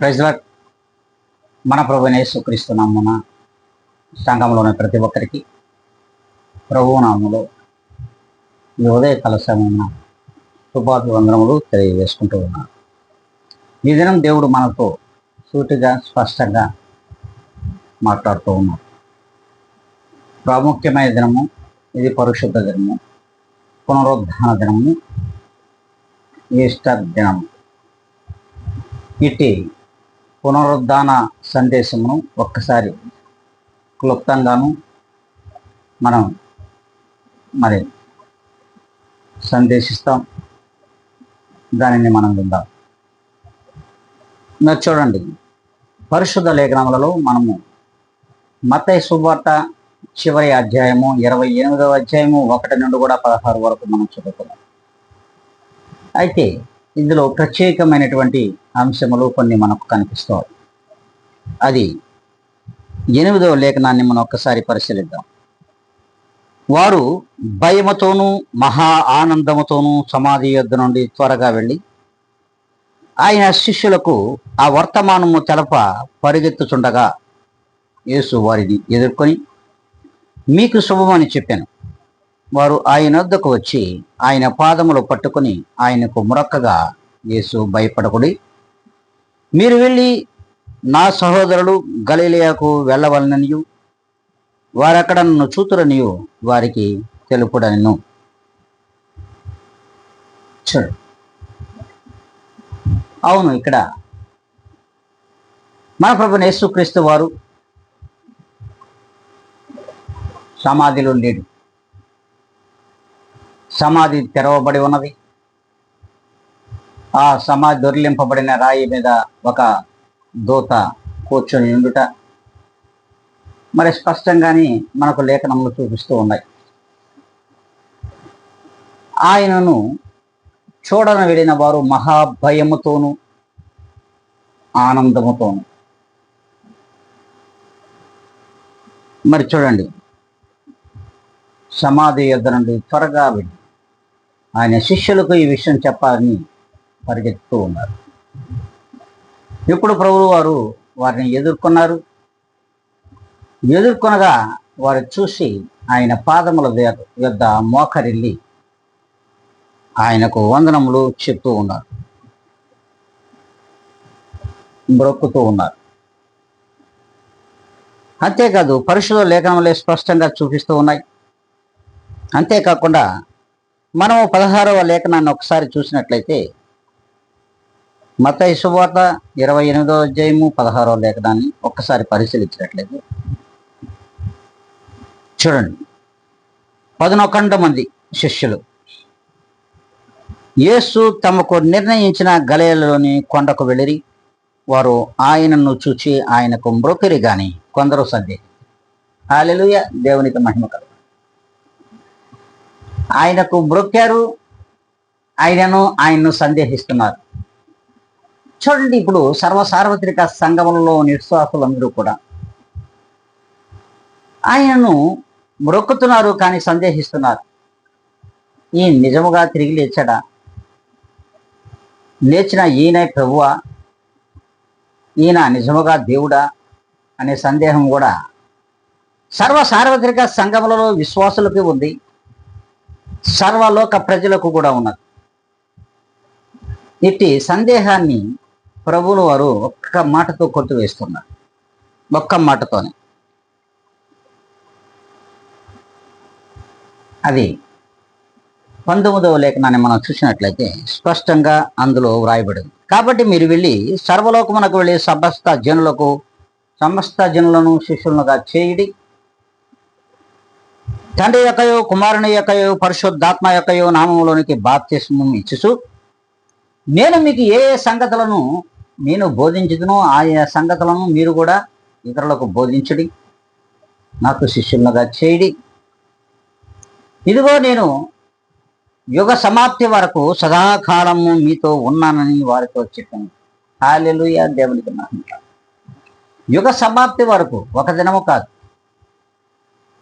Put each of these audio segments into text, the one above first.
Praise lord. మన ప్రభువైన యేసుక్రీస్తు నామమున సంఘంలోని ప్రతి ఒక్కరికి ప్రభువు నామములో ఈ ఉదయకాల సమయమున శుభాభివందనములు తెలియజేసుకుంటూ ఉన్నాను. ఈ దినం దేవుడు మనతో సూటిగా స్పష్టంగా మాట్లాడుతూ ఉన్నాడు. ప్రాముఖ్యమైన దినము ఇది, పరిశుద్ధ దినము, పునరుద్ధాన దినము, ఈస్టర్ దినము. ఇట్టి పునరుద్ధాన సందేశమును ఒక్కసారి క్లుప్తంగాను మనం సందేశిస్తాం. దానిని మనం విందాం. మీరు చూడండి, పరిశుద్ధ లేఖనములలో మనము మత్తయి సువార్త చివరి అధ్యాయము 28వ అధ్యాయము 1 నుండి కూడా 16 వరకు మనం చదువుతున్నాం. అయితే ఇందులో ప్రత్యేకమైనటువంటి అంశములు కొన్ని మనకు కనిపిస్తాయి. అది 8వ లేఖనాన్ని మనం ఒక్కసారి పరిశీలిద్దాం. వారు భయముతోనూ మహా ఆనందముతోనూ సమాధి యొద్ద నుండి త్వరగా వెళ్ళి ఆయన శిష్యులకు ఆ వర్తమానము తెలప పరిగెత్తుచుండగా యేసు వారిని ఎదుర్కొని, మీకు శుభమని చెప్పాను. వారు ఆయన వద్దకు వచ్చి ఆయన పాదములు పట్టుకుని ఆయనకు మొరక్కగా, యేసు భయపడకుడి, మీరు వెళ్ళి నా సహోదరులు గలిలయకు వెళ్ళవలననియు వారక్కడ నన్ను చూతురనియు వారికి తెలుపుడనెను. చూడు, అవును, ఇక్కడ మన ప్రభువైన యేసుక్రీస్తు వారు సమాధిలో లేడు. సమాధి తెరవబడి ఉన్నది. ఆ సమాధి దొర్లింపబడిన రాయి మీద ఒక దూత కూర్చొని ఉండుట మరి స్పష్టంగానే మనకు లేఖనములు చూపిస్తూ ఉన్నాయి. ఆయనను చూడన వెళ్ళిన వారు మహాభయముతోనూ ఆనందముతోనూ. మరి చూడండి, సమాధి యొద్ద నుండి త్వరగా వెళ్ళి ఆయన శిష్యులకు ఈ విషయం చెప్పాలని పరిగెత్తుతూ ఉన్నారు. ఇప్పుడు ప్రభువు వారు వారిని ఎదుర్కొన్నారు. ఎదుర్కొనగా వారు చూసి ఆయన పాదముల యొద్ద మోకరిల్లి ఆయనకు వందనములు చెప్తూ ఉన్నారు, బ్రొక్కుతూ ఉన్నారు. అంతేకాదు, పరిశుద్ధ లేఖనములే స్పష్టంగా చూపిస్తూ ఉన్నాయి. అంతేకాకుండా మనము 16వ లేఖనాన్ని ఒకసారి చూసినట్లయితే, మత్తయి సువార్త 28వ అధ్యాయము 16వ లేఖనాన్ని ఒక్కసారి పరిశీలించినట్లయితే చూడండి, 11 మంది శిష్యులు యేసు తమకు నిర్ణయించిన గలిలయలోని కొండకు వెళ్ళిరి. వారు ఆయనను చూచి ఆయనకు మ్రొక్కిరి గాని కొందరు సందేహించారు. హల్లెలూయా, దేవునికి మహిమ కలుగు. ఆయనకు మ్రొక్కారు, ఆయనను సందేహిస్తున్నారు. చూడండి, ఇప్పుడు సర్వసార్వత్రిక సంఘములలో విశ్వాసులందరూ కూడా ఆయనను మ్రొక్కుతున్నారు, కానీ సందేహిస్తున్నారు. ఈ నిజముగా తిరిగి లేచాడా? లేచిన ఈయన ప్రభువా? ఈయన నిజముగా దేవుడా అనే సందేహం కూడా సర్వసార్వత్రిక సంఘములలో విశ్వాసులకు ఉంది, సర్వలోక ప్రజలకు కూడా ఉన్నది. ఇట్టి సందేహాన్ని ప్రభువులు వారు ఒక్క మాటతో కొట్టివేస్తున్నారు. ఒక్క మాటతోనే. అది 19వ లేఖనాన్ని మనం చూసినట్లయితే స్పష్టంగా అందులో వ్రాయబడింది. కాబట్టి మీరు వెళ్ళి సర్వలోకమునకు వెళ్ళి సమస్త జనులను శిష్యులుగా చేయుడి. తండ్రి యొక్కయో కుమారుని యొక్కయో పరిశుద్ధాత్మ యొక్కయో నామములోనికి బాప్తిస్మం ఇచ్చుచు, నేను మీకు ఏ సంగతులను నేను బోధించుదునో ఆయా సంగతులను మీరు కూడా ఇతరులకు బోధించుడి, నాకు శిష్యులుగా చేయుడి. ఇదిగో నేను యుగ సమాప్తి వరకు సదాకాలము మీతో ఉన్నానని వారితో చెప్పాను. హల్లెలూయా, దేవునికి మహిమ. యుగ సమాప్తి వరకు, ఒక దినము కాదు,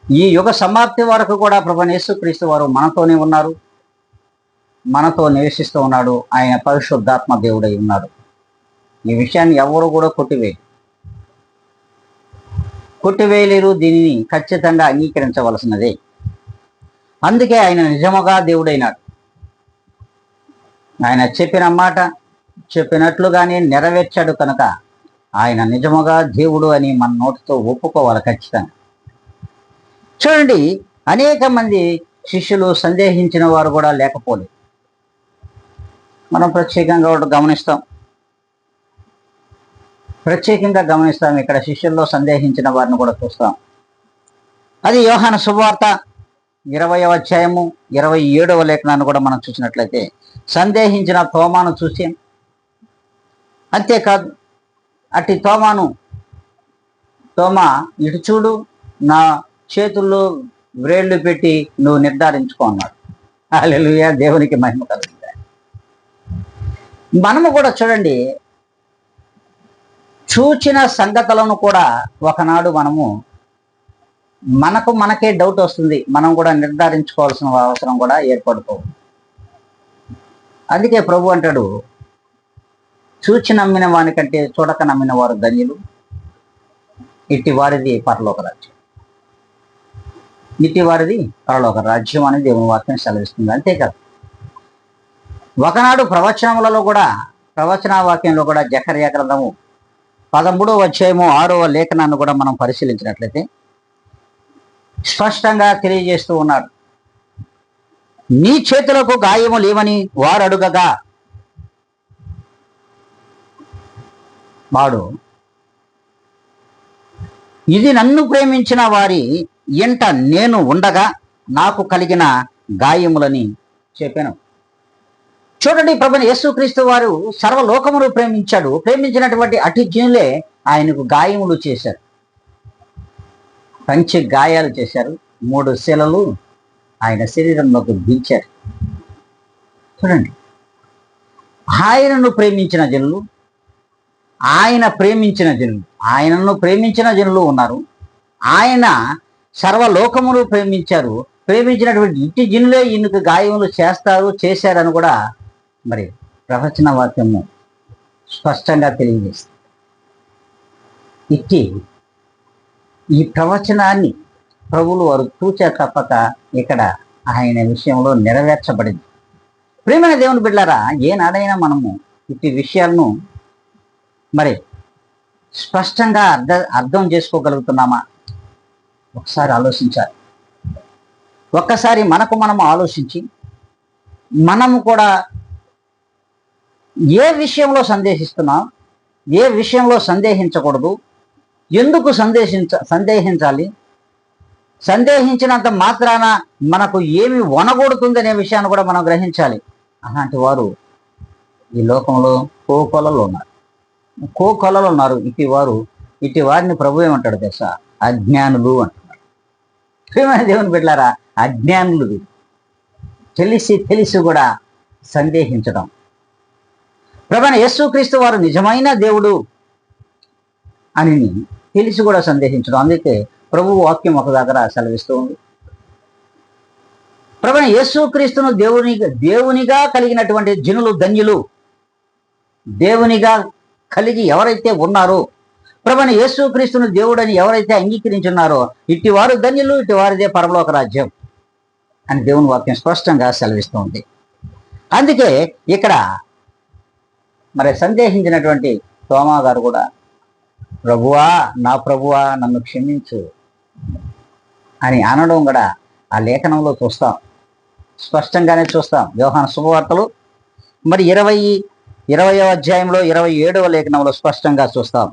ఈ యుగ సమాప్తి వరకు కూడా ప్రభువైన యేసుక్రీస్తు వారు మనతోనే ఉన్నారు, మనతో నివసిస్తూ ఉన్నాడు. ఆయన పరిశుద్ధాత్మ దేవుడై ఉన్నాడు. ఈ విషయాన్ని ఎవరు కూడా కొట్టివేయలేరు. దీనిని ఖచ్చితంగా అంగీకరించవలసినదే. అందుకే ఆయన నిజముగా దేవుడైనాడు. ఆయన చెప్పిన మాట చెప్పినట్లుగానే నెరవేర్చాడు కనుక ఆయన నిజముగా దేవుడు అని మన నోటితో ఒప్పుకోవాలి ఖచ్చితంగా. చూడండి, అనేక మంది శిష్యులు సందేహించిన వారు కూడా లేకపోలేదు. మనం ప్రత్యేకంగా గమనిస్తాం. ఇక్కడ శిష్యుల్లో సందేహించిన వారిని కూడా చూస్తాం. అది యోహాను శుభవార్త 20వ అధ్యాయము 27వ లేఖనాన్ని కూడా మనం చూసినట్లయితే సందేహించిన తోమాను చూసి, అంతేకాదు అట్టి తోమా ఇటు చూడు, నా చేతుల్లో వ్రేళ్లు పెట్టి నువ్వు నిర్ధారించుకో అన్నాడు. హల్లెలూయా, దేవునికి మహిమ కలుగుతుంది. మనము కూడా చూడండి, చూచిన సంగతులను కూడా ఒకనాడు మనకే డౌట్ వస్తుంది. మనం కూడా నిర్ధారించుకోవాల్సిన అవసరం కూడా ఏర్పడుతుంది. అందుకే ప్రభు అంటాడు, చూచి నమ్మిన వాని కంటే చూడక నమ్మిన వారు ధన్యులు, ఇట్టి వారిది పరలోక రాజ్యం అని దేవుని వాక్యం సెలవిస్తుంది. అంతేకాదు, ఒకనాడు ప్రవచన వాక్యంలో కూడా జకర్యా గ్రంథము 13వ అధ్యాయము 6వ లేఖనాన్ని కూడా మనం పరిశీలించినట్లయితే స్పష్టంగా తెలియజేస్తూ ఉన్నాడు. నీ చేతులకు గాయము లేవని వారు అడుగగా వాడు, ఇది నన్ను ప్రేమించిన వారి ఎంట నేను ఉండగా నాకు కలిగిన గాయములని చెప్పాను. చూడండి, ప్రభుని యేసుక్రీస్తు వారు సర్వలోకమును ప్రేమించినటువంటి అటు జనులే ఆయనకు గాయములు చేశారు, పంచి గాయాలు చేశారు, 3 శిలలు ఆయన శరీరంలోకి దించారు. చూడండి, ఆయనను ప్రేమించిన జనులు ఆయనను ప్రేమించిన జనులు ఉన్నారు. ఆయన సర్వలోకమును ప్రేమించినటువంటి ఇట్టి జనులే ఈయనకు గాయములు చేశారని కూడా మరి ప్రవచన వాక్యము స్పష్టంగా తెలియజేస్తుంది. ఈ ప్రవచనాన్ని ప్రభువులు వారు తూచా తప్పక ఇక్కడ ఆయన విషయంలో నెరవేర్చబడింది. ప్రియమైన దేవుని బిడ్డలారా, ఏనాడైనా మనము ఇట్టి విషయాలను మరి స్పష్టంగా అర్థం చేసుకోగలుగుతున్నామా? ఒకసారి ఆలోచించాలి. ఒక్కసారి మనము ఆలోచించి మనము కూడా ఏ విషయంలో సందేహిస్తున్నాం, ఏ విషయంలో సందేహించకూడదు, ఎందుకు సందేహించాలి, సందేహించినంత మాత్రాన మనకు ఏమి వనగొడుతుందనే విషయాన్ని కూడా మనం గ్రహించాలి. అలాంటి వారు ఈ లోకంలో కోకొలలో ఉన్నారు. ఇటు వారిని ప్రభు ఏమంటాడు తెలుసా? అజ్ఞానులు అంటున్నాడు. ప్రియమైన దేవుని బిడ్డలారా, అజ్ఞానులు తెలిసి కూడా సందేహించడం. ప్రభువైన యేసుక్రీస్తు వారు నిజమైన దేవుడు అని తెలిసి కూడా సందేహించడం. అందుకే ప్రభు వాక్యం ఒక దగ్గర సెలవిస్తూ ఉంది. ప్రభువైన యేసుక్రీస్తును దేవునిగా కలిగినటువంటి జనులు ధన్యులు. దేవునిగా కలిగి ఎవరైతే ఉన్నారో, ప్రభువైన యేసుక్రీస్తును దేవుడని ఎవరైతే అంగీకరించున్నారో ఇట్టి వారు ధన్యులు, ఇట్టి వారిదే పరలోక రాజ్యం అని దేవుని వాక్యం స్పష్టంగా సెలవిస్తూ ఉంది. అందుకే ఇక్కడ మరి సందేహించినటువంటి తోమా గారు కూడా, నా ప్రభువా నన్ను క్షమించు అని అనడం కూడా ఆ లేఖనంలో స్పష్టంగానే చూస్తాం. యోహాను శుభవార్తలు మరి 20వ అధ్యాయంలో 27వ లేఖనంలో స్పష్టంగా చూస్తాం.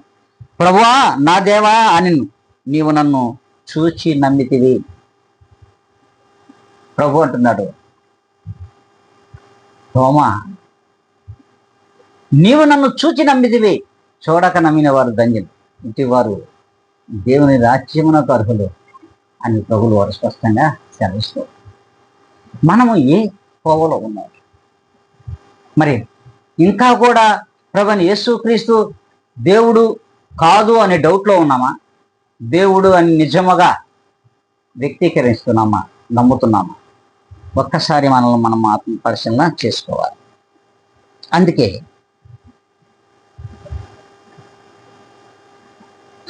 ప్రభువా నా దేవా అని నీవు నన్ను చూచి నమ్మితివి. ప్రభు అంటున్నాడు, తోమా నీవు నన్ను చూచి నమ్మితివి, చూడక నమ్మిన వారు ధన్యులు, ఇటు వారు దేవుని రాజ్యమునకు అర్హులు అని ప్రభువులు వారు స్పష్టంగా సెలవిస్తూ, మనము ఏ కోవలో ఉన్నాం? మరి ఇంకా కూడా ప్రభువైన యేసుక్రీస్తు దేవుడు కాదు అనే డౌట్లో ఉన్నామా? దేవుడు అని నిజముగా వ్యక్తీకరిస్తున్నామా, నమ్ముతున్నామా? ఒక్కసారి మనం ఆత్మ పరిశీలన చేసుకోవాలి. అందుకే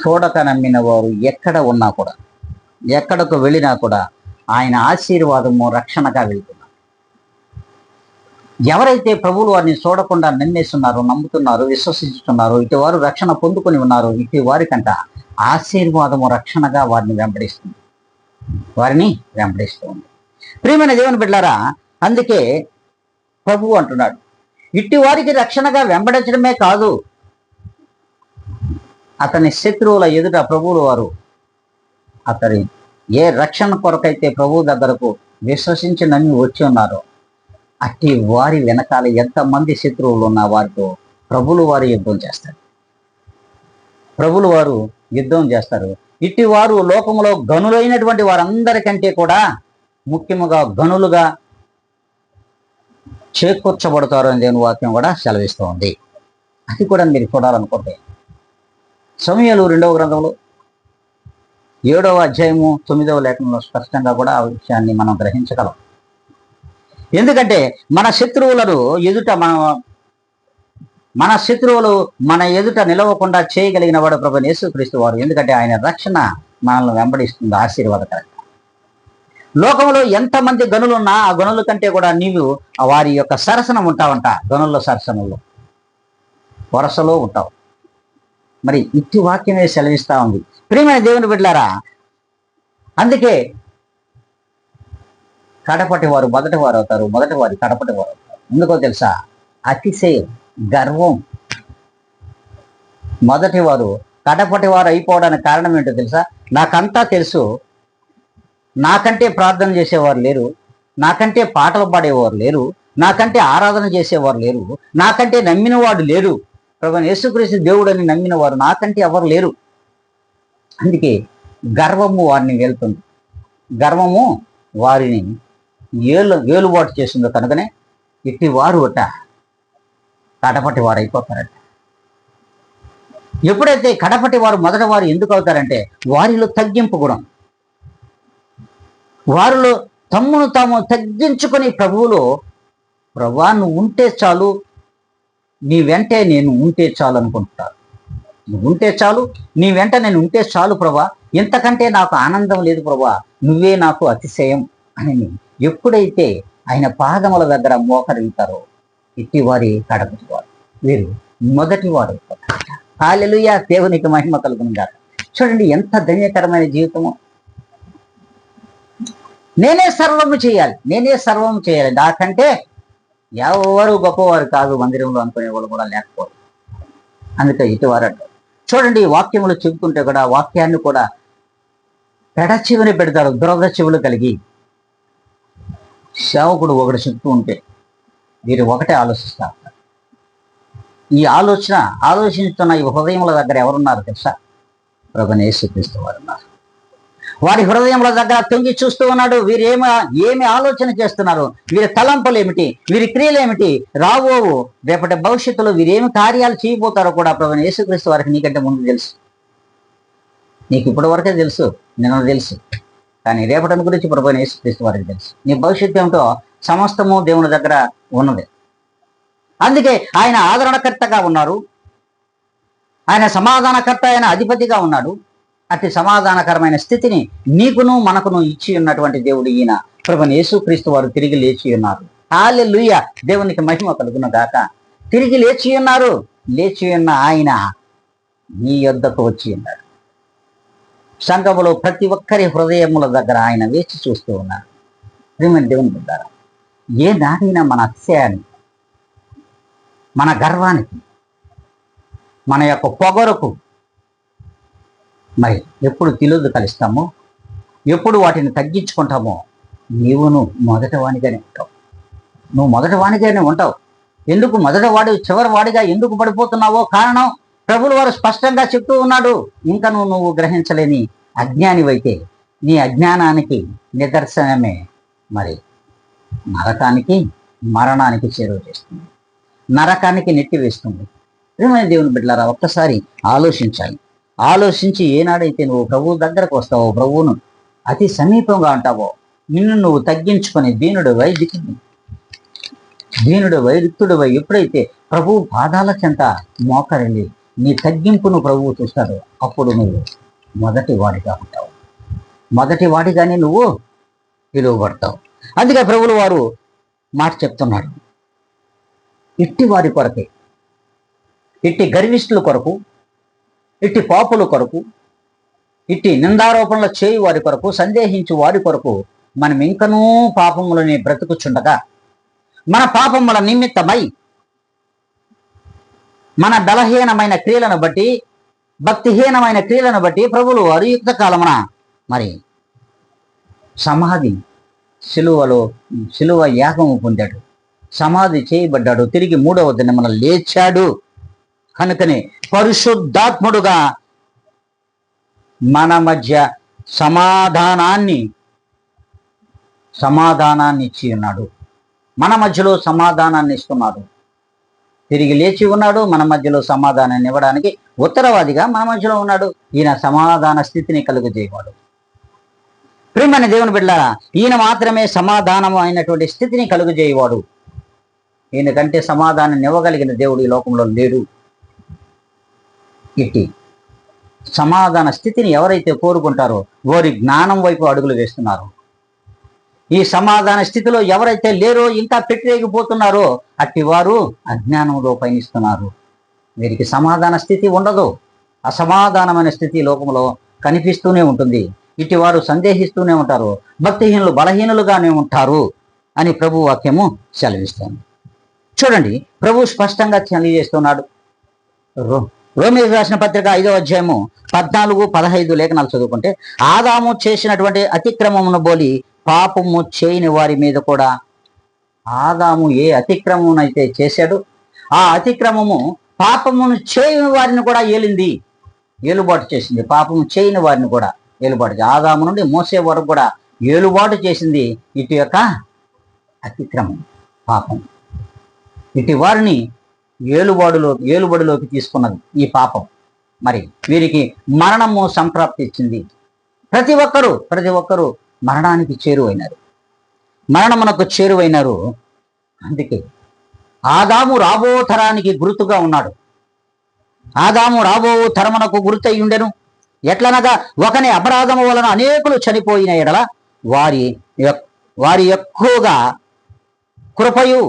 చూడక నమ్మిన వారు ఎక్కడ ఉన్నా కూడా, ఎక్కడకు వెళ్ళినా కూడా ఆయన ఆశీర్వాదము రక్షణగా వెళ్తున్నారు. ఎవరైతే ప్రభువులు వారిని చూడకుండా నమ్మేస్తున్నారో, నమ్ముతున్నారో, విశ్వసిస్తున్నారో, ఇటు వారు రక్షణ పొందుకొని ఉన్నారు, ఇటు వారికంట ఆశీర్వాదము రక్షణగా వారిని వెంబడిస్తుంది, వారిని వెంబడిస్తుంది. ప్రియమైన దేవుని బిడ్డలారా, అందుకే ప్రభువు అంటున్నాడు, ఇట్టి వారికి రక్షణగా వెంబడించడమే కాదు, అతని శత్రువుల ఎదుట ప్రభువులు వారు అతని ఏ రక్షణ కొరకైతే ప్రభువు దగ్గరకు విశ్వసించి నమ్మి వచ్చి ఉన్నారో అట్టి వారి వెనకాల ఎంతమంది శత్రువులు ఉన్న వారితో ప్రభులు వారు యుద్ధం చేస్తారు. ప్రభులు వారు యుద్ధం చేస్తారు. ఇట్టి వారు లోకములో గనులైనటువంటి వారందరికంటే కూడా ముఖ్యముగా గనులుగా చేకూర్చబడతారు అని దేవుని వాక్యం కూడా సెలవిస్తూ ఉంది. అది కూడా మీరు చూడాలనుకుంటే సమూయేలు 2వ గ్రంథంలో 7వ అధ్యాయము 9వ లేఖనంలో స్పష్టంగా కూడా ఆ విషయాన్ని మనం గ్రహించగలం. ఎందుకంటే మన శత్రువులను ఎదుట మన శత్రువులు మన ఎదుట నిలవకుండా చేయగలిగిన వాడు ప్రభువైన యేసుక్రీస్తు వారు. ఎందుకంటే ఆయన రక్షణ మనల్ని వెంబడిస్తుంది ఆశీర్వాదకరంగా. లోకంలో ఎంతమంది గనులున్నా ఆ గనుల కంటే కూడా నీవు వారి యొక్క సరసనం ఉంటావంట. గనుల్లో సరసనంలో వరసలో ఉంటావు. మరి ఇట్టి వాక్యమే సెలవిస్తా ఉంది. ప్రియమైన దేవుని బిడ్డలారా, అందుకే కడపటి వారు మొదటి వారు అవుతారు, మొదటి వారు కడపటి వారు అవుతారు. ఎందుకో తెలుసా? అతిశయం, గర్వం. మొదటి వారు కడపటి వారు అయిపోవడానికి కారణం ఏంటో తెలుసా? నాకంతా తెలుసు, నాకంటే ప్రార్థన చేసేవారు లేరు, నాకంటే పాటలు పాడేవారు లేరు, నాకంటే ఆరాధన చేసేవారు లేరు, నాకంటే నమ్మిన వాడు లేరు. ప్రభువైన యేసుక్రీస్తు దేవుడని నమ్మిన వారు నాకంటే ఎవరు లేరు. అందుకే గర్వము వారిని వెళ్తుంది. గర్వము వారిని ఏలుబాటు చేసిందో కనుకనే ఇట్టి వారు కడపటి వారు అయిపోతారట. ఎప్పుడైతే కడపటి వారు మొదటి వారు ఎందుకు అవుతారంటే వారిలో తగ్గింపు గుణం. వారిలో తమ్మును తాము తగ్గించుకొని ప్రభువులో, ప్రభువా నువ్వు ఉంటే చాలు, నీ వెంటే నేను ఉంటే చాలు అనుకుంటారు. నువ్వు ఉంటే చాలు, నీ వెంట నేను ఉంటే చాలు ప్రభా, ఇంతకంటే నాకు ఆనందం లేదు ప్రభా, నువ్వే నాకు అతిశయం అని ఎప్పుడైతే ఆయన పాదముల దగ్గర మోకరిల్తారో ఇట్టి వారి కడపటి వారు, వీరు మొదటి వారు. హల్లెలూయా, దేవునికి మహిమ కలుగును గాక. చూడండి ఎంత ధన్యకరమైన జీవితము. నేనే సర్వము చేయాలి, నేనే సర్వము చేయాలి, నాకంటే ఎవరు గొప్పవారు కాదు మందిరంలో అనుకునేవాళ్ళు కూడా లేకపోరు. అందుకే ఇటువారు అంటారు. చూడండి వాక్యములు చెబుతుంటే కూడా వాక్యాన్ని కూడా పెడచెవిని పెడతారు, దురద చెవులు కలిగి. సేవకుడు ఒకటి చెప్తూ ఉంటే వీరు ఒకటే ఆలోచిస్తారు. ఈ ఆలోచిస్తున్న ఈ హృదయముల దగ్గర ఎవరున్నారు తెలుసా? ప్రభువైన యేసుక్రీస్తు వారు ఉన్నారు. వారి హృదయముల దగ్గర తొంగి చూస్తూ ఉన్నాడు. వీరు ఏమి ఆలోచన చేస్తున్నారు, వీరి తలంపులు ఏమిటి, వీరి క్రియలు ఏమిటి, రాబోవు రేపటి భవిష్యత్తులో వీరేమి కార్యాలు చేయబోతారో కూడా ప్రభువైన యేసుక్రీస్తు వారికి నీకంటే ముందు తెలుసు. నీకు ఇప్పటి వరకే తెలుసు, నిన్న తెలుసు, కానీ రేపటి గురించి ప్రభువైన యేసుక్రీస్తు వారికి తెలుసు. నీ భవిష్యత్తు ఏమిటో సమస్తము దేవుని దగ్గర ఉన్నది. అందుకే ఆయన ఆదరణకర్తగా ఉన్నారు, ఆయన సమాధానకర్త, ఆయన అధిపతిగా ఉన్నాడు. అతి సమాధానకరమైన స్థితిని నీకును మనకును ఇచ్చి ఉన్నటువంటి దేవుడు ఈయన ప్రభువైన యేసుక్రీస్తు వారు తిరిగి లేచి ఉన్నారు. హల్లెలూయా, దేవునికి మహిమ కలుగును గాక. తిరిగి లేచి ఉన్నారు. లేచి ఉన్న ఆయన నీ యొద్దకు వచ్చి ఉన్నాడు. సంఘములో ప్రతి ఒక్కరి హృదయముల దగ్గర ఆయన వేచి చూస్తూ ఉన్నారు. ప్రియమైన దేవుని బిడ్డలారా, ఏ నాడైనా మన అతిశయాన్ని, మన గర్వానికి, మన యొక్క పొగరుకు మరి ఎప్పుడు తిలుదు కలిస్తామో, ఎప్పుడు వాటిని తగ్గించుకుంటామో నీవును మొదటివానిగానే ఉంటావు. నువ్వు మొదటివానిగానే ఉంటావు. ఎందుకు మొదటివాడు చివరి వాడిగా ఎందుకు పడిపోతున్నావో కారణం ప్రభువుల వారు స్పష్టంగా చెప్తూ ఉన్నాడు. ఇంకా నువ్వు గ్రహించలేని అజ్ఞానివైతే నీ అజ్ఞానానికి నిదర్శనమే మరి నరకానికి, మరణానికి చేరువ చేస్తుంది, నరకానికి నెట్టివేస్తుంది. ప్రియమైన దేవుని బిడ్డలారా, ఒక్కసారి ఆలోచించాలి. ఆలోచించి ఏనాడైతే నువ్వు ప్రభువు దగ్గరకు వస్తావో, ప్రభువును అతి సమీపంగా ఉంటావో, నిన్ను నువ్వు తగ్గించుకొని దీనుడివై రిక్తుడివై ఎప్పుడైతే ప్రభువు పాదాల చెంత మోకరిల్లి నీ తగ్గింపును ప్రభువు చూస్తాడు. అప్పుడు నువ్వు మొదటి వాడిగా ఉంటావు. మొదటి వాడిగానే నువ్వు పిలువబడతావు. అందుకే ప్రభువులు వారు మాట చెప్తున్నారు, ఇట్టి వారి కొరకే, ఇట్టి గర్విష్ఠుల కొరకు, ఇట్టి పాపుల కొరకు, ఇట్టి నిందారోపణలు చేయి వారి కొరకు, సందేహించు వారి కొరకు మనం ఇంకనూ పాపములని బ్రతుకుచుండగా, మన పాపముల నిమిత్తమై మన బలహీనమైన క్రియలను బట్టి, భక్తిహీనమైన క్రియలను బట్టి ప్రభువులు వారు యుక్త కాలమున మరి సమాధి శిలువ యాగము పొందాడు, సమాధి చేయబడ్డాడు, తిరిగి 3వ దినమున లేచాడు. కనుకనే పరిశుద్ధాత్ముడుగా మన మధ్య సమాధానాన్ని ఇచ్చి ఉన్నాడు. మన మధ్యలో సమాధానాన్ని ఇస్తున్నాడు. తిరిగి లేచి ఉన్నాడు, మన మధ్యలో సమాధానాన్ని ఇవ్వడానికి ఉత్తరవాదిగా మన మధ్యలో ఉన్నాడు. ఈయన సమాధాన స్థితిని కలుగజేయవాడు. ప్రియమైన దేవుని బిడ్డలారా, ఈయన మాత్రమే సమాధానము అయినటువంటి స్థితిని కలుగజేయవాడు. ఈయన కంటే సమాధానాన్ని ఇవ్వగలిగిన దేవుడు ఈ లోకంలో లేడు. ఇట్టి సమాధాన స్థితిని ఎవరైతే కోరుకుంటారో వారి జ్ఞానం వైపు అడుగులు వేస్తున్నారు. ఈ సమాధాన స్థితిలో ఎవరైతే లేరో, ఇంకా పెట్టిరేగిపోతున్నారో, అట్టి వారు అజ్ఞానంలో పయనిస్తున్నారు. వీరికి సమాధాన స్థితి ఉండదు. అసమాధానమైన స్థితి లోకంలో కనిపిస్తూనే ఉంటుంది. ఇటు వారు సందేహిస్తూనే ఉంటారు, భక్తిహీనులు బలహీనులుగానే ఉంటారు అని ప్రభు వాక్యము సెలవిస్తుంది. చూడండి, ప్రభు స్పష్టంగా తెలియజేస్తున్నాడు. రోమీయులకు రాసిన పత్రిక 5వ అధ్యాయము 14-15 లేఖనాలు చదువుకుంటే, ఆదాము చేసినటువంటి అతిక్రమమును బోలి పాపము చేయని వారి మీద కూడా, ఆదాము ఏ అతిక్రమమునైతే చేశాడో ఆ అతిక్రమము పాపమును చేయని వారిని కూడా ఏలుబాటు చేసింది. పాపము చేయని వారిని కూడా ఏలుబాటు, ఆదాము నుండి మోసే వరకు కూడా ఏలుబాటు చేసింది ఇటు యొక్క అతిక్రమం, పాపం. ఇటు వారిని ఏలుబడిలోకి తీసుకున్నది ఈ పాపం. మరి వీరికి మరణము సంప్రాప్తి ఇచ్చింది. ప్రతి ఒక్కరూ మరణానికి చేరువైనారు, మరణమునకు చేరువైనారు. అందుకే ఆదాము రాబో తరానికి గుర్తుగా ఉన్నాడు. ఆదాము రాబో తరమునకు గుర్తయి ఉండెను. ఎట్లనగా ఒకని అపరాధము వలన అనేకులు చనిపోయిన ఎడల వారి ఎక్కువగా కృపయు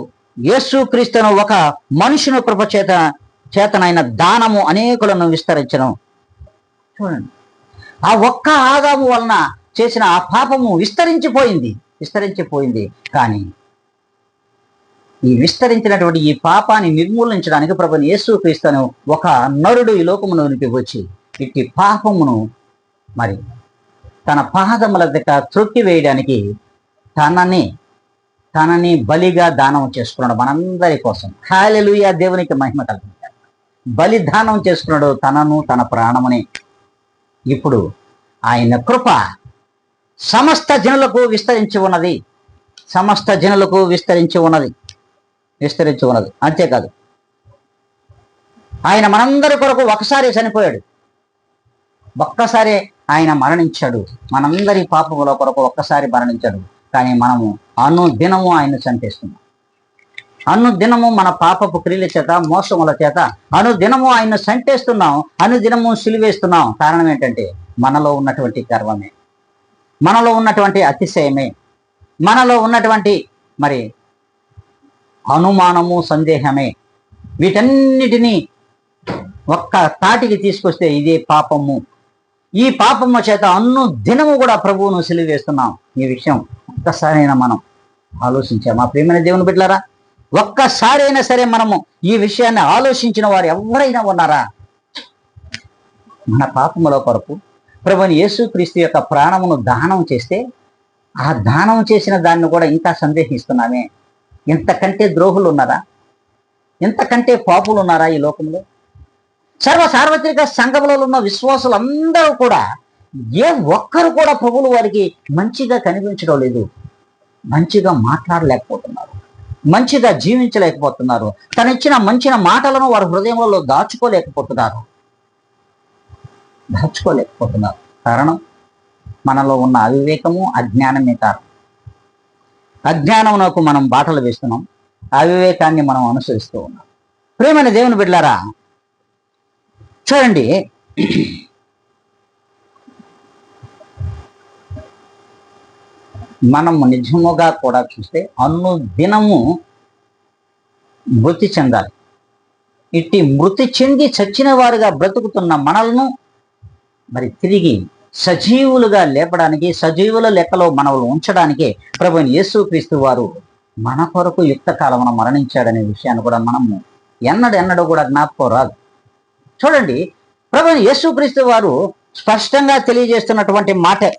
యేసుక్రీస్తును ఒక మనుషుని కృప చేతనైన దానము అనేకులను విస్తరించను. చూడండి, ఆ ఒక్క ఆదాము వలన చేసిన ఆ పాపము విస్తరించిపోయింది. కానీ ఈ విస్తరించినటువంటి ఈ పాపాన్ని నిర్మూలించడానికి ప్రభుని యేసుక్రీస్తును ఒక నరుడు ఈ లోకములోనికి వచ్చి ఇట్టి పాపమును మరి తన పాదముల దగ్గర త్రొక్కి వేయడానికి తనని బలిగా దానం చేసుకున్నాడు మనందరి కోసం. హల్లెలూయా, దేవునికి మహిమ కలుగుతుంది. బలిదానం చేసుకున్నాడు తనను, తన ప్రాణముని. ఇప్పుడు ఆయన కృప సమస్త జనులకు విస్తరించి ఉన్నది. అంతేకాదు, ఆయన మనందరి కొరకు ఒకసారి చనిపోయాడు, ఒక్కసారి ఆయన మరణించాడు. మనందరి పాపముల కొరకు ఒక్కసారి మరణించాడు. కానీ మనము అనుదినము ఆయన చంపేస్తున్నాం. అనుదినము మన పాపపు క్రియల చేత, మోసముల చేత అనుదినము ఆయన చంపేస్తున్నాం, అనుదినము సిలువేస్తున్నాం. కారణం ఏంటంటే మనలో ఉన్నటువంటి గర్వమే, మనలో ఉన్నటువంటి అతిశయమే, మనలో ఉన్నటువంటి మరి అనుమానము, సందేహమే. వీటన్నిటినీ ఒక్క తాటికి తీసుకొస్తే ఇదే పాపము. ఈ పాపము చేత అనుదినము కూడా ప్రభువును సిలువేస్తున్నాం. ఈ విషయం ఒక్కసారైనా మనం ఆలోచించాం. మా ప్రియమైన దేవుని బిడ్డలారా, ఒక్కసారైనా సరే మనము ఈ విషయాన్ని ఆలోచించిన వారు ఎవరైనా ఉన్నారా? మన పాపముల కొరకు ప్రభుని యేసుక్రీస్తు యొక్క ప్రాణమును దానం చేస్తే, ఆ దానం చేసిన దాన్ని కూడా ఇంకా సందేహిస్తున్నామే. ఇంతకంటే ద్రోహులు ఉన్నారా? ఇంతకంటే పాపులు ఉన్నారా ఈ లోకంలో? సార్వత్రిక సంఘములలో ఉన్న విశ్వాసులందరూ కూడా ఏ ఒక్కరు కూడా ప్రభువులు వారికి మంచిగా కనిపించడం లేదు, మంచిగా మాట్లాడలేకపోతున్నారు, మంచిగా జీవించలేకపోతున్నారు. తనిచ్చిన మంచిన మాటలను వారి హృదయంలో దాచుకోలేకపోతున్నారు. కారణం మనలో ఉన్న అవివేకము, అజ్ఞానమే కారణం. అజ్ఞానమునకు మనం బాటలు వేస్తున్నాం, అవివేకాన్ని మనం అనుసరిస్తూ ఉన్నాం. ప్రియమైన దేవుని బిడ్డలారా, చూడండి, మనము నిజముగా కూడా చూస్తే అనుదినము మృతి చెందాలి. ఇట్టి మృతి చెంది చచ్చిన వారుగా బ్రతుకుతున్న మనలను మరి తిరిగి సజీవులుగా లేపడానికి, సజీవుల లెక్కలో మనల్ని ఉంచడానికే ప్రభువైన యేసుక్రీస్తు వారు మన కొరకు యుక్త కాలమున మరణించాడనే విషయాన్ని కూడా మనము ఎన్నడూ కూడా జ్ఞాపకం రాదు. చూడండి, ప్రభువైన యేసుక్రీస్తు వారు స్పష్టంగా తెలియజేస్తున్నటువంటి మాటే,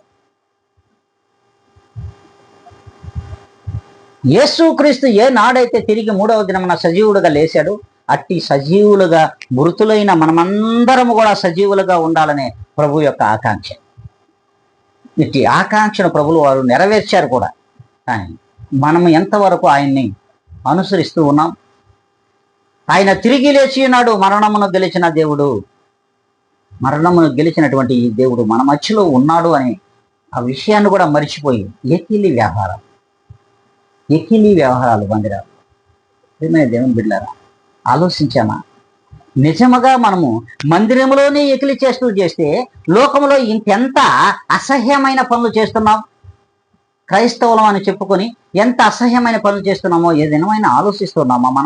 యేసుక్రీస్తు ఏ నాడైతే తిరిగి 3వ దినమున సజీవుడుగా లేచాడు, అట్టి సజీవులుగా మృతులైన మనమందరము కూడా సజీవులుగా ఉండాలనే ప్రభు యొక్క ఆకాంక్ష. ఇట్టి ఆకాంక్షను ప్రభులు వారు నెరవేర్చారు కూడా. కానీ మనము ఎంతవరకు ఆయన్ని అనుసరిస్తూ ఉన్నాం? ఆయన తిరిగి లేచి ఉన్నాడు, మరణమును గెలిచిన దేవుడు. మరణమును గెలిచినటువంటి ఈ దేవుడు మన మధ్యలో ఉన్నాడు అని ఆ విషయాన్ని కూడా మరిచిపోయి ఎకిలి వ్యవహారాలు మందిరాలు. ప్రియమైన దేవుని బిడ్డలారా, ఆలోచించామా? నిజముగా మనము మందిరంలోనే ఎకిలి చేస్తే లోకంలో ఇంకెంత అసహ్యమైన పనులు చేస్తున్నాం. క్రైస్తవులం అని చెప్పుకొని ఎంత అసహ్యమైన పనులు చేస్తున్నామో ఏ దినమైనా ఆలోచిస్తున్నామా?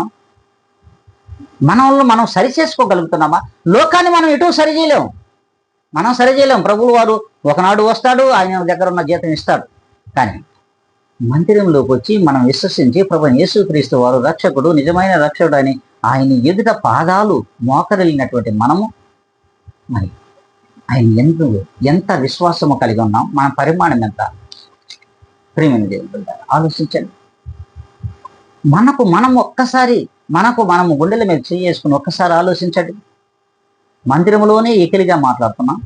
మనల్ని మనం సరి చేసుకోగలుగుతున్నామా? లోకాన్ని మనం ఎటు సరిచేయలేము. ప్రభువు వారు ఒకనాడు వస్తాడు, ఆయన దగ్గర ఉన్న జీతం ఇస్తాడు. కానీ మందిరంలోకి వచ్చి మనం విశ్వసించి ప్రభువైన యేసుక్రీస్తు వారు రక్షకుడు, నిజమైన రక్షకుడు అని ఆయన ఎదుట పాదాలు మోకరిల్లినటువంటి మనము మరి ఆయన ఎంత విశ్వాసము కలిగి ఉన్నాం? మన పరిమాణం ఎంత? ప్రియమైన దేవుడు, ఆలోచించండి. మనము గుండెల మీద చేసుకుని ఒక్కసారి ఆలోచించండి. మందిరంలోనే ఎకిలిగా మాట్లాడుతున్నాం,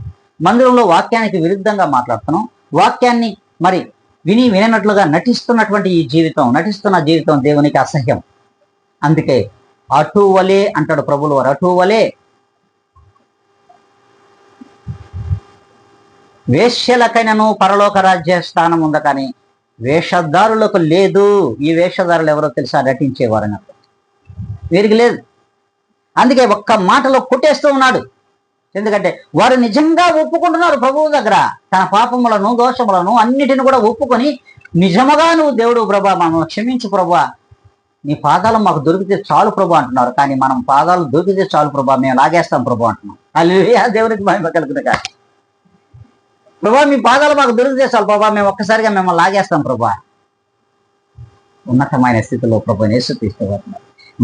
మందిరంలో వాక్యానికి విరుద్ధంగా మాట్లాడుతున్నాం, వాక్యాన్ని మరి విననట్లుగా నటిస్తున్న జీవితం దేవునికి అసహ్యం. అందుకే అటువలే అంటాడు ప్రభువుల వారు, అటువలే వేశ్యలకైనను పరలోక రాజ్య స్థానం ఉంది, కానీ వేషధారులకు లేదు. ఈ వేషధారులు ఎవరో తెలుసా? నటించేవారు అన్నట్టు, వీరికి లేదు. అందుకే ఒక్క మాటలో కొట్టేస్తూ ఉన్నాడు. ఎందుకంటే వారు నిజంగా ఒప్పుకుంటున్నారు ప్రభువు దగ్గర తన పాపములను, దోషములను అన్నిటిని కూడా ఒప్పుకొని, నిజముగా నువ్వు దేవుడు ప్రభా, మనం క్షమించు ప్రభా, నీ పాదాలు మాకు దొరికితే చాలు ప్రభు అంటున్నారు. కానీ మనం పాదాలు దొరికితే చాలు ప్రభా, మేము లాగేస్తాం ప్రభు అంటున్నాం. హల్లెలూయా, దేవునికి మహిమ కలుగును గాక. ప్రభా, మీ పాదాలు మాకు దొరికితే చాలు ప్రభా, మేము ఒక్కసారిగా మిమ్మల్ని లాగేస్తాం ప్రభా. ఉన్నతమైన స్థితిలో ప్రభు యేసుక్రీస్తు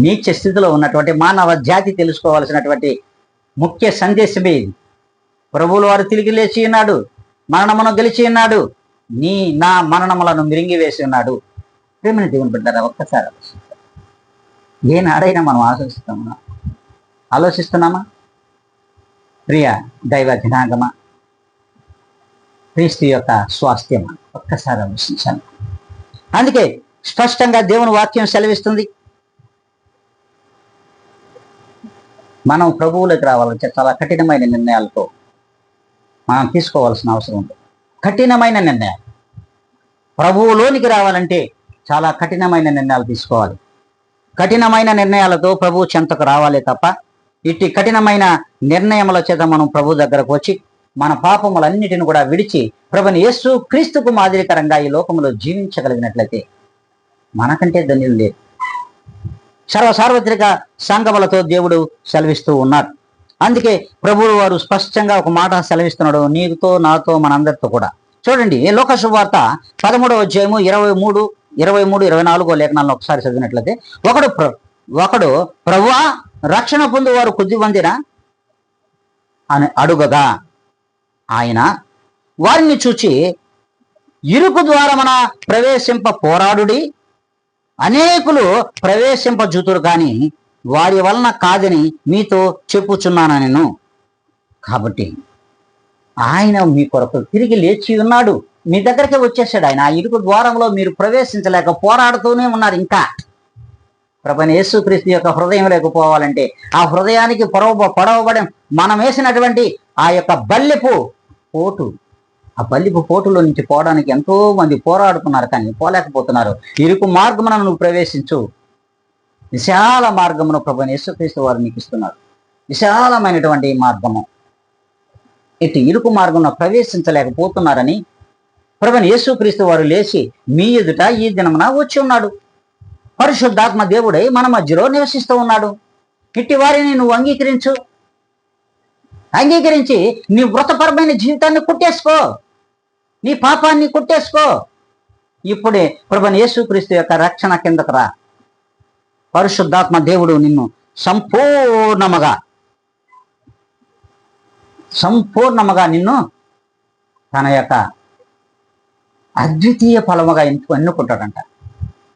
నీచ స్థితిలో ఉన్నటువంటి మానవ జాతి తెలుసుకోవాల్సినటువంటి ముఖ్య సందేశమే ఇది. ప్రభువుల వారు తిరిగి లేచి ఉన్నాడు, మరణమును గెలిచి ఉన్నాడు, నా మరణములను మిరింగి వేసి ఉన్నాడు. ప్రేమని దేవుని బిడ్డలారా, ఒక్కసారి ఏనాడైనా మనం ఆలోచిస్తున్నామా? ప్రియ దైవ జనాంగమా, క్రీస్తు యొక్క స్వాస్థ్యమా? ఒక్కసారి ఆలోచించాలి. అందుకే స్పష్టంగా దేవుని వాక్యం సెలవిస్తుంది, మనం ప్రభువులకు రావాలంటే చాలా కఠినమైన నిర్ణయాలతో మనం తీసుకోవాల్సిన అవసరం ఉంది. కఠినమైన నిర్ణయాలు. ప్రభువులోనికి రావాలంటే చాలా కఠినమైన నిర్ణయాలు తీసుకోవాలి. కఠినమైన నిర్ణయాలతో ప్రభు చెంతకు రావాలే తప్ప, ఇట్టి కఠినమైన నిర్ణయముల చేత మనం ప్రభు దగ్గరకు వచ్చి మన పాపములన్నిటిని కూడా విడిచి ప్రభుని యేసు క్రీస్తుకు మాదిరికరంగా ఈ లోకంలో జీవించగలిగినట్లయితే మనకంటే ధన్యులు లేదు. సార్వత్రిక సంఘములతో దేవుడు సెలవిస్తూ ఉన్నాడు. అందుకే ప్రభువు వారు స్పష్టంగా ఒక మాట సెలవిస్తున్నాడు, నీతో నాతో మనందరితో కూడా. చూడండి, లోక సువార్త 13వ అధ్యాయము 23, 24 లేఖనాలను ఒకసారి చదివినట్లయితే, ఒకడు ప్రభువా, రక్షణ పొందు వారు కొద్దిమందిరా అని అడుగగా ఆయన వారిని చూచి, ఇరుకు ద్వారమున ప్రవేశింప పోరాడుడి, అనేకులు ప్రవేశింపజూతురు కానీ వారి వలన కాదని మీతో చెప్పుచున్నాను నేను. కాబట్టి ఆయన మీ కొరకు తిరిగి లేచి ఉన్నాడు, మీ దగ్గరికి వచ్చేసాడు. ఆయన ఆ ఇరుకు ద్వారంలో మీరు ప్రవేశించలేక పోరాడుతూనే ఉన్నారు. ఇంకా ప్రభువైన యేసుక్రీస్తు యొక్క హృదయం లేకపోవాలంటే ఆ హృదయానికి పొడవబడి మనం వేసినటువంటి ఆ యొక్క బల్లెపు పోటు, ఆ బల్లెపు పోటులో నుంచి పోవడానికి ఎంతో మంది పోరాడుతున్నారు, కానీ పోలేకపోతున్నారు. ఇరుకు మార్గమున నువ్వు ప్రవేశించు, విశాల మార్గమును ప్రభువైన యేసుక్రీస్తు వారు నీకు ఇస్తున్నారు. విశాలమైనటువంటి మార్గము. ఇటు ఇరుకు మార్గంలో ప్రవేశించలేకపోతున్నారని ప్రభువైన యేసుక్రీస్తు వారు లేచి మీ ఎదుట ఈ దినమున వచ్చి ఉన్నాడు. పరిశుద్ధాత్మ దేవుడై మన మధ్యలో నివసిస్తూ ఉన్నాడు. ఇట్టి వారిని నువ్వు అంగీకరించి నీ వ్రతపరమైన జీవితాన్ని కొట్టేసుకో, నీ పాపాన్ని కొట్టేసుకో. ఇప్పుడే ప్రభువైన యేసుక్రీస్తు యొక్క రక్షణ కిందకు రా. పరిశుద్ధాత్మ దేవుడు నిన్ను సంపూర్ణముగా నిన్ను తన యొక్క అద్వితీయ ఫలముగా ఎన్నుకుంటాడంట.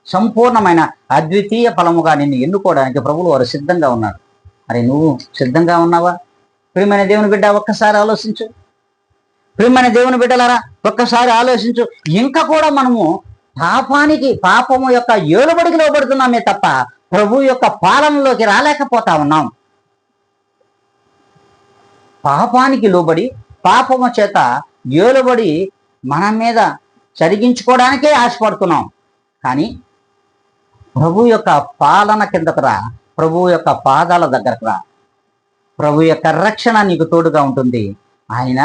సంపూర్ణమైన అద్వితీయ ఫలముగా నిన్ను ఎన్నుకోవడానికి ప్రభువులు వారు సిద్ధంగా ఉన్నారు. మరి నువ్వు సిద్ధంగా ఉన్నావా? ప్రియమైన దేవుని బిడ్డ, ఒక్కసారి ఆలోచించు. ప్రియమైన దేవుని బిడ్డలారా, ఒక్కసారి ఆలోచించు. ఇంకా కూడా మనము పాపము యొక్క ఏలుబడికి లోబడుతున్నామే తప్ప ప్రభు యొక్క పాలనలోకి రాలేకపోతా ఉన్నాం. పాపానికి లోబడి పాపము చేత ఏలుబడి మన మీద జరిగించుకోవడానికే ఆశపడుతున్నాం. కానీ ప్రభు యొక్క పాలన కిందకు రా, ప్రభు యొక్క పాదాల దగ్గరకు రా. ప్రభు యొక్క రక్షణ నీకు తోడుగా ఉంటుంది. ఆయన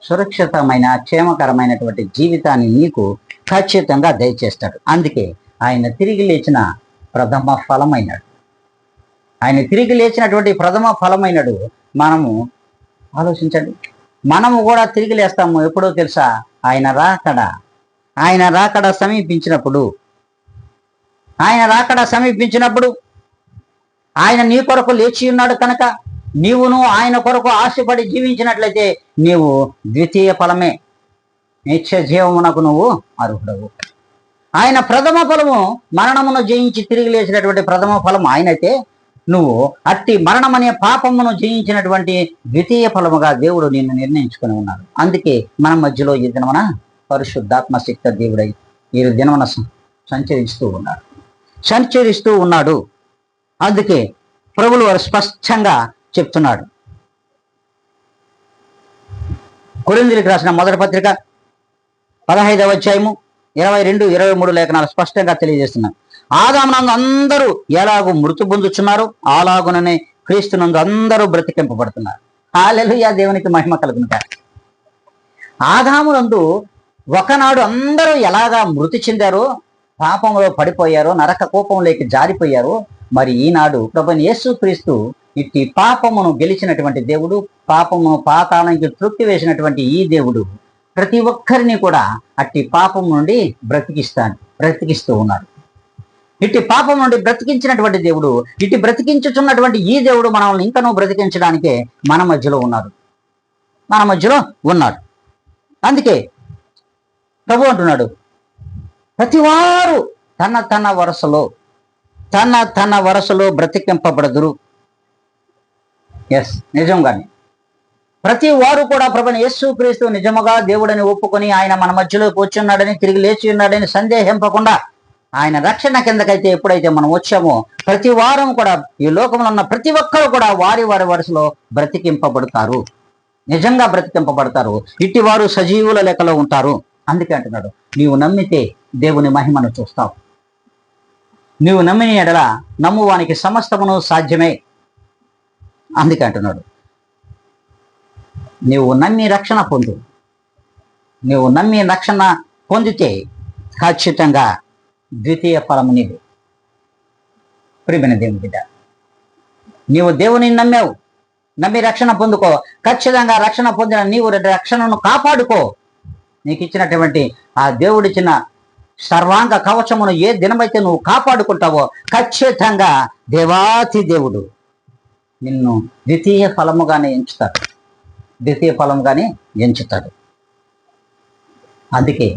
సురక్షితమైన క్షేమకరమైనటువంటి జీవితాన్ని నీకు ఖచ్చితంగా దయచేస్తాడు. అందుకే ఆయన తిరిగి లేచిన ప్రథమ ఫలమైనాడు. ఆయన తిరిగి లేచినటువంటి ప్రథమ ఫలమైనడు. మనము ఆలోచించండి, మనము కూడా తిరిగి లేస్తాము. ఎప్పుడో తెలుసా? ఆయన రాకడ సమీపించినప్పుడు ఆయన నీ కొరకు లేచి ఉన్నాడు కనుక నీవును ఆయన కొరకు ఆశపడి జీవించినట్లయితే నీవు ద్వితీయ ఫలమే, నిత్య జీవమునకు నువ్వు అర్హుడవు. ఆయన ప్రథమ ఫలము, మరణమును జయించి తిరిగి లేచినటువంటి ప్రథమ ఫలం ఆయనైతే నువ్వు అట్టి మరణం అనే పాపమును జయించినటువంటి ద్వితీయ ఫలముగా దేవుడు నిన్ను నిర్ణయించుకుని ఉన్నాడు. అందుకే మన మధ్యలో ఈ దినమున పరిశుద్ధాత్మ శక్తి దేవుడై ఈ దినమున సంచరిస్తూ ఉన్నాడు. అందుకే ప్రభువులు వారు స్పష్టంగా చెప్తున్నాడు. కొరింథీయులకు రాసిన మొదటి పత్రిక 15వ అధ్యాయము 22, 23 లేఖనాలు స్పష్టంగా తెలియజేస్తున్నాయి. ఆదామునందు అందరూ ఎలాగూ మృతి పొందుచున్నారు, అలాగుననే క్రీస్తునందు అందరూ బ్రతికింపబడుతున్నారు. హల్లెలూయా, దేవునికి మహిమ కలుగునుగాక. ఆదామునందు ఒకనాడు అందరూ ఎలాగా మృతి చెందారో, పాపంలో పడిపోయారో, నరక కోపంలోకి జారిపోయారో, మరి ఈనాడు ప్రభువైన యేసుక్రీస్తు ఇట్టి పాపమును గెలిచినటువంటి దేవుడు, పాపమును పాతాళానికి తృప్తి వేసినటువంటి ఈ దేవుడు ప్రతి ఒక్కరిని కూడా అట్టి పాపం నుండి బ్రతికిస్తూ ఉన్నాడు. ఇట్టి పాపం నుండి బ్రతికించినటువంటి దేవుడు, ఇట్టి బ్రతికించుచున్నటువంటి ఈ దేవుడు మనల్ని ఇంకనూ బ్రతికించడానికే మన మధ్యలో ఉన్నాడు. అందుకే ప్రభు అంటున్నాడు, ప్రతివారు తన వరసలో బ్రతికింపబడదురు. నిజంగానే ప్రతి వారు కూడా ప్రభువైన యేసుక్రీస్తు నిజముగా దేవుడని ఒప్పుకొని ఆయన మన మధ్యలోకి వచ్చి ఉన్నాడని, తిరిగి లేచి ఉన్నాడని సందేహింపకుండా ఆయన రక్షణ కిందకైతే ఎప్పుడైతే మనం వచ్చామో ప్రతి వారం కూడా ఈ లోకంలో ఉన్న ప్రతి ఒక్కరు కూడా వారి వరుసలో బ్రతికింపబడతారు, నిజంగా బ్రతికింపబడతారు. ఇట్టి వారు సజీవుల లెక్కలో ఉంటారు. అందుకే అంటున్నాడు, నీవు నమ్మితే దేవుని మహిమను చూస్తావు. నీవు నమ్మిన ఎడల నమ్మువానికి సమస్తమును సాధ్యమే. అందుకే అంటున్నాడు, నీవు నమ్మి రక్షణ పొందు. నీవు నమ్మి రక్షణ పొందితే ఖచ్చితంగా ద్వితీయ ఫలము నీవు. ప్రియమైన దేవుని బిడ్డ, నీవు దేవుని నమ్మావు, నమ్మి రక్షణ పొందుకో. ఖచ్చితంగా రక్షణ పొందిన నీవు రక్షణను కాపాడుకో. నీకు ఇచ్చినటువంటి ఆ దేవుడిచ్చిన సర్వాంగ కవచమును ఏ దినమైతే నువ్వు కాపాడుకుంటావో ఖచ్చితంగా దేవాతి దేవుడు నిన్ను ద్వితీయ ఫలముగానే ఎంచుతాడు. అందుకే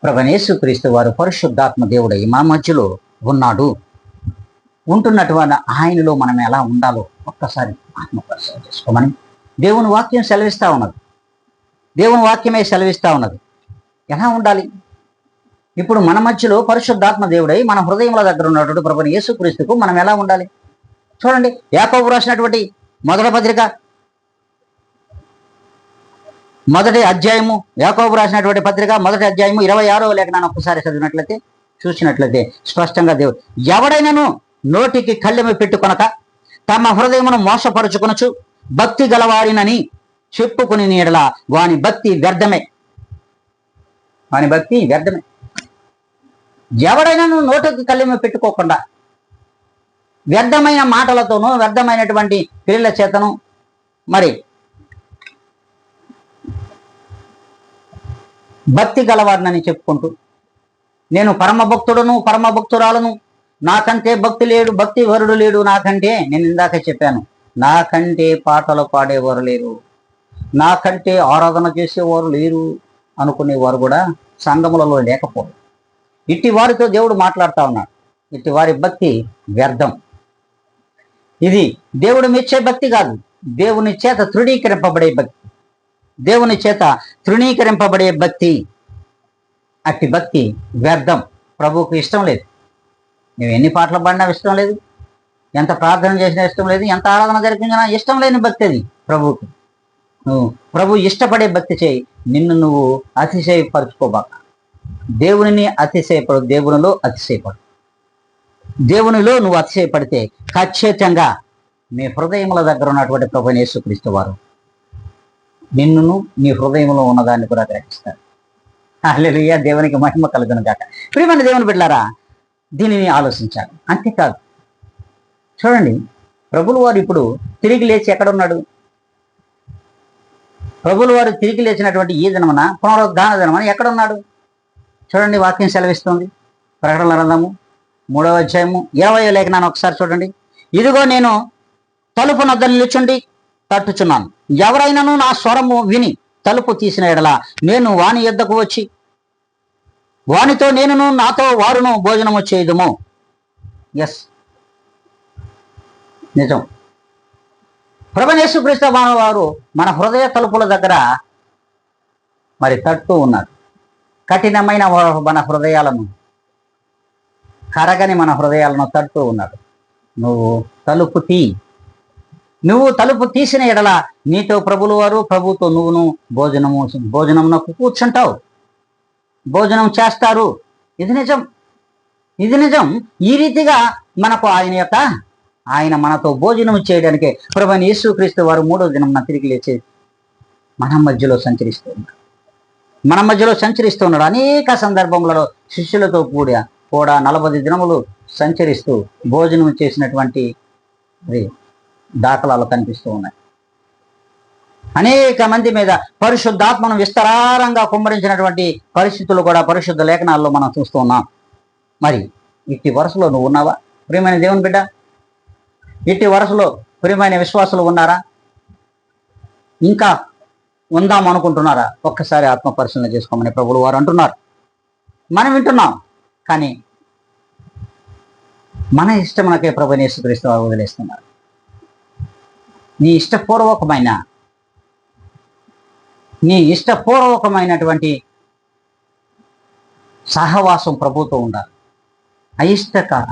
ప్రభువైన యేసుక్రీస్తు వారు పరిశుద్ధాత్మ దేవుడై మా మధ్యలో ఉంటున్నటువంటి ఆయనలో మనం ఎలా ఉండాలో ఒక్కసారి ఆత్మపరిశీలన చేసుకోమని దేవుని వాక్యం సెలవిస్తూ ఉన్నది. దేవుని వాక్యమే సెలవిస్తూ ఉన్నది. ఎలా ఉండాలి? ఇప్పుడు మన మధ్యలో పరిశుద్ధాత్మ దేవుడై మన హృదయముల దగ్గర ఉన్నటువంటి ప్రభువైన యేసుక్రీస్తుకు మనం ఎలా ఉండాలి చూడండి. యాకోబు రాసినటువంటి మొదటి పత్రిక మొదటి అధ్యాయము, యాకోబు రాసినటువంటి పత్రిక మొదటి అధ్యాయము 26వ లేఖనాన్ని ఒక్కసారి చూసినట్లయితే స్పష్టంగా దేవుడు, ఎవడైనాను నోటికి కళ్ళెము పెట్టుకొనక తమ హృదయమును మోసపరుచుకొనొచ్చు భక్తి గలవారినని చెప్పుకుని నీడల వాని భక్తి వ్యర్థమే. వాని భక్తి వ్యర్థమే. ఎవడైనా నువ్వు నోటికి కళ్ళెము పెట్టుకోకుండా వ్యర్థమైన మాటలతోనూ వ్యర్థమైనటువంటి క్రియల చేతను మరి భక్తి గలవారినని చెప్పుకుంటూ నేను పరమభక్తుడను పరమభక్తురాలను, నాకంటే భక్తి లేడు, భక్తి వరుడు లేడు నాకంటే. నేను ఇందాక చెప్పాను, నాకంటే పాటలు పాడేవారు లేరు, నాకంటే ఆరాధన చేసేవారు లేరు అనుకునేవారు కూడా సంఘములలో లేకపోరు. ఇట్టి వారితో దేవుడు మాట్లాడుతూ ఉన్నాడు. ఇట్టి వారి భక్తి వ్యర్థం. ఇది దేవుడు మెచ్చే భక్తి కాదు, దేవుని చేత తృణీకరింపబడే భక్తి. దేవుని చేత తృణీకరింపబడే భక్తి, అట్టి భక్తి వ్యర్థం. ప్రభువుకు ఇష్టం లేదు. నువ్వు ఎన్ని పాటలు పాడినా ఇష్టం లేదు, ఎంత ప్రార్థన చేసినా ఇష్టం లేదు, ఎంత ఆరాధన జరిపించినా ఇష్టం లేని భక్తి అది ప్రభువుకు. నువ్వు ప్రభు ఇష్టపడే భక్తి చేయి. నిన్ను నువ్వు అతిశయపరచుకోబాక. దేవునిని అతిశయపడు, దేవునిలో అతిశయపడు. దేవునిలో నువ్వు అతిశయపడితే ఖచ్చితంగా మీ హృదయముల దగ్గర ఉన్నటువంటి ప్రభువైన యేసుక్రీస్తు వారు నిన్నును నీ హృదయంలో ఉన్నదాన్ని కూడా గ్రహిస్తారు. హల్లెలూయా, దేవునికి మహిమ కలుగును గాక. ప్రియమైన దేవుని బిడ్డలారా, దీనిని ఆలోచించాలి. అంతేకాదు, చూడండి, ప్రభులు వారు ఇప్పుడు తిరిగి లేచి ఎక్కడున్నాడు? ప్రభులు వారు తిరిగి లేచినటువంటి ఈ దినమున, పునరుద్ధాన దినమున ఎక్కడున్నాడు? చూడండి, వాక్యం సెలవిస్తుంది. ప్రకటనల గ్రంథము 3వ అధ్యాయము 20వ లేఖనాన్ని ఒకసారి చూడండి. ఇదిగో నేను తలుపు నొద్ద నిలుచుండి తట్టుచున్నాను. ఎవరైనాను నా స్వరము విని తలుపు తీసిన ఎడల నేను వాని యొద్దకు వచ్చి వానితో నేనును నాతో వారును భోజనము చేయుదుము. ఎస్, నిజం. ప్రభువైన యేసుక్రీస్తు వారు మన హృదయ తలుపుల దగ్గర మరి తట్టు ఉన్నారు. కఠినమైన మన హృదయాలను, కరగని మన హృదయాలను తట్టు ఉన్నాడు. నువ్వు తలుపు తీ. నువ్వు తలుపు తీసిన ఎడల నీతో ప్రభులు వారు, ప్రభుతో నువ్వును భోజనమునకు కూర్చుంటావు, భోజనం చేస్తారు. ఇది నిజం, ఇది నిజం. ఈ రీతిగా మనకు ఆయన మనతో భోజనం చేయడానికే ప్రభువైన యేసుక్రీస్తు వారు 3వ దినం తిరిగి లేచి మన మధ్యలో సంచరిస్తూ ఉన్నాడు. అనేక సందర్భములలో శిష్యులతో కూడా 40 దినములు సంచరిస్తూ భోజనం చేసినటువంటి దాఖలాలు కనిపిస్తూ ఉన్నాయి. అనేక మంది మీద పరిశుద్ధాత్మను విస్తారంగా కుమ్మరించినటువంటి పరిస్థితులు కూడా పరిశుద్ధ లేఖనాల్లో మనం చూస్తూ ఉన్నాం. మరి ఇట్టి వరుసలో నువ్వు ఉన్నావా ప్రియమైన దేవుని బిడ్డ? ఇట్టి వరుసలో ప్రియమైన విశ్వాసులు ఉన్నారా? ఇంకా ఉందాం అనుకుంటున్నారా? ఒక్కసారి ఆత్మ పరిశీలన చేసుకోమని ప్రభువులు వారు అంటున్నారు. మనం వింటున్నాం, కానీ మన ఇష్టమునకే ప్రభువైన యేసుక్రీస్తు వారు వదిలేస్తున్నారు. నీ ఇష్టపూర్వకమైనటువంటి సహవాసం ప్రభుతో ఉండాలి.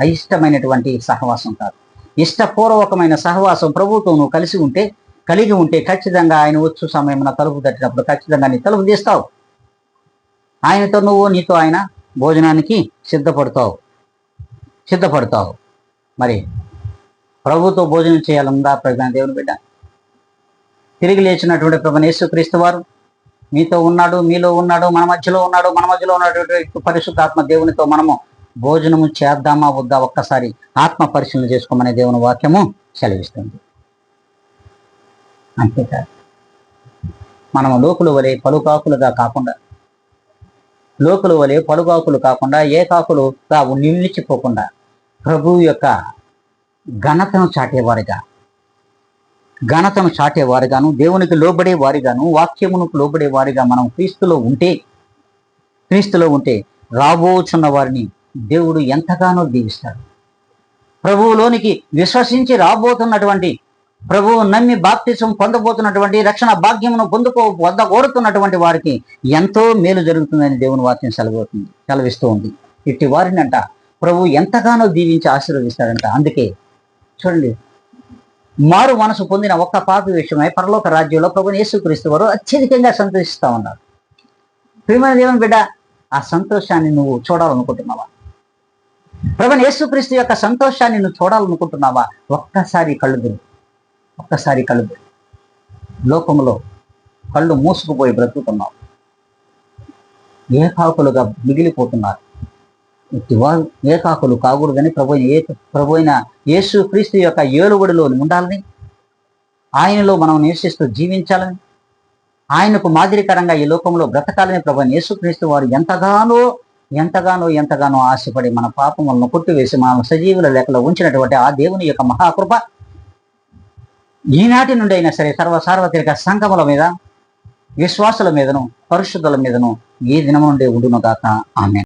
అయిష్టమైనటువంటి సహవాసం కాదు. ఇష్టపూర్వకమైన సహవాసం ప్రభుతో నువ్వు కలిగి ఉంటే ఖచ్చితంగా ఆయన వచ్చు సమయం తలుపు తట్టినప్పుడు ఖచ్చితంగా నీ తలుపు తీస్తావు. ఆయనతో నువ్వు, నీతో ఆయన భోజనానికి సిద్ధపడతావు. మరి ప్రభుతో భోజనం చేయాలందా ప్రభువైన దేవుని బిడ్డ? తిరిగి లేచినటువంటి ప్రభువైన యేసుక్రీస్తు వారు మీతో ఉన్నాడు, మీలో ఉన్నాడు, మన మధ్యలో ఉన్నటువంటి పరిశుద్ధాత్మ దేవునితో మనము భోజనము చేద్దామా వద్దా? ఒక్కసారి ఆత్మ పరిశీలన చేసుకోమని దేవుని వాక్యము సెలవిస్తుంది. అంతేకాదు, మనము లోకులు వలె పలుకాకులు కాకుండా ఏకాకులుగా నిలిచిపోకుండా ప్రభువు యొక్క ఘనతను చాటేవారుగాను, దేవునికి లోబడే వారిగాను, వాక్యమునకు లోబడే వారిగా మనం క్రీస్తులో ఉంటే రాబోచున్న వారిని దేవుడు ఎంతగానో దీవిస్తాడు. ప్రభువులోనికి విశ్వసించి రాబోతున్నటువంటి, ప్రభువు నమ్మి బాప్తిసం పొందబోతున్నటువంటి, రక్షణ భాగ్యమును కోరుతున్నటువంటి వారికి ఎంతో మేలు జరుగుతుందని దేవుని వాక్యం సెలవిస్తూ ఉంది. ఇట్టి వారినంట ప్రభు ఎంతగానో దీవించి ఆశీర్వదిస్తాడంట. అందుకే చూడండి, మారు మనసు పొందిన ఒక్క పాపి విషయమై పరలోక రాజ్యంలో ప్రభువైన యేసుక్రీస్తు వారు అత్యధికంగా సంతోషిస్తూ ఉన్నారు. ప్రియమైన దేవుని బిడ్డ, ఆ సంతోషాన్ని నువ్వు చూడాలనుకుంటున్నావా? ప్రభువైన యేసుక్రీస్తు యొక్క సంతోషాన్ని నువ్వు చూడాలనుకుంటున్నావా? ఒక్కసారి కళ్ళు తెరు, ఒక్కసారి కళ్ళు తెరు. లోకంలో కళ్ళు మూసుకుపోయి బ్రతుకుతున్నావు, ఏకాకులుగా మిగిలిపోతున్నారు. వారు ఏకాకులు కాకూడదని ప్రభువైన యేసుక్రీస్తు యొక్క ఏలుబడిలో ఉండాలని, ఆయనలో మనం నివసిస్తూ జీవించాలని, ఆయనకు మాదిరికరంగా ఈ లోకంలో బ్రతకాలని ప్రభువైన యేసుక్రీస్తు వారు ఎంతగానో ఆశపడి మన పాపములను కొట్టివేసి మనం సజీవుల లెక్కలో ఉంచినటువంటి ఆ దేవుని యొక్క మహాకృప ఈనాటి నుండి అయినా సరే సార్వత్రిక సంఘముల మీద, విశ్వాసుల మీదను, పరిశుద్ధుల మీదను ఈ దినం నుండి ఉండునుగాక. ఆమేన్.